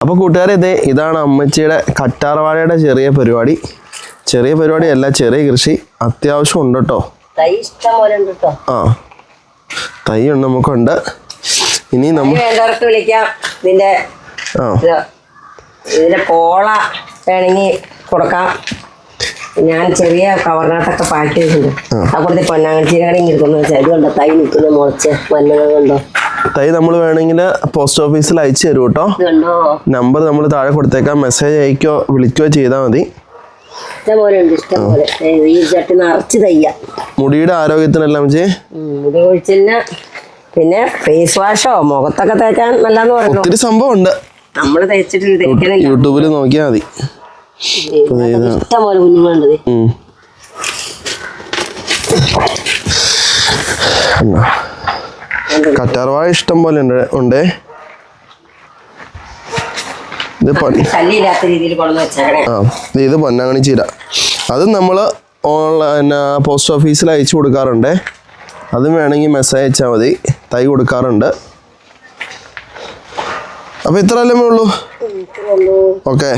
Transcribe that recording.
അപ്പോൾ കൂട്ടുകാരെ ഇതാണ് അമ്മച്ചിയുടെ കറ്റാർവാഴയുടെ ചെറിയ പരിപാടിയല്ല, ചെറിയ കൃഷി അത്യാവശ്യം ഉണ്ട് കേട്ടോ. ആ തൈ ഉണ്ട്, നമുക്കുണ്ട്. ഇനി വേണ്ടവർക്ക് വിളിക്കാം. ഇതിന്റെ പോള വേണമെങ്കിൽ കൊടുക്കാം. ഞാൻ ചെറിയ കവറിനകത്തൊക്കെ പാക്ക് ചെയ്തിട്ടുണ്ട്. ആ കൂടുതൽ പൊന്നാങ്കച്ചിരി ഇരിക്കുന്നു വെച്ചാൽ ഇതുകൊണ്ടോ തൈ നിൽക്കുന്ന മുളച്ച് വന്നതുകൊണ്ടോ. തൈ നമ്മൾ വേണമെങ്കിൽ പോസ്റ്റ് ഓഫീസിൽ അയച്ചു തരും കേട്ടോ. നമ്പർ നമ്മൾ താഴെ കൊടുത്തേക്കാം. മെസ്സേജ് അയക്കോ വിളിക്കുകയോ ചെയ്താൽ മതി. ഇഷ്ടംപോലെ ഈ ചട്ടി നിറച്ച് തയ്യ. മുടിയുടെ ആരോഗ്യത്തിനെല്ലാം മുടി കൊഴിച്ചിലിന് പിന്നെ ഫേസ് വാഷോ മുഖത്തൊക്കെ തേക്കാൻ നല്ലതെന്ന് പറഞ്ഞു. ഒത്തിരി സംഭവം ഉണ്ട്, നമ്മള് തേച്ചിട്ട് യൂട്യൂബിൽ നോക്കിയാൽ മതി. ഇഷ്ടംപോലെ കുഞ്ഞുങ്ങളുണ്ട്. കറ്റാർവാഴ ഇഷ്ടം പോലെ ഉണ്ട്. ഇത് പൊന്നാങ്കണ്ണി ചീര. അത് നമ്മൾ പോസ്റ്റ് ഓഫീസിൽ അയച്ചു കൊടുക്കാറുണ്ട്. അതും വേണമെങ്കിൽ മെസ്സേജ് അയച്ചാൽ മതി, തൈ കൊടുക്കാറുണ്ട്. അപ്പോൾ ഇത്ര അല്ലേ ഉള്ളൂ. ഓക്കെ.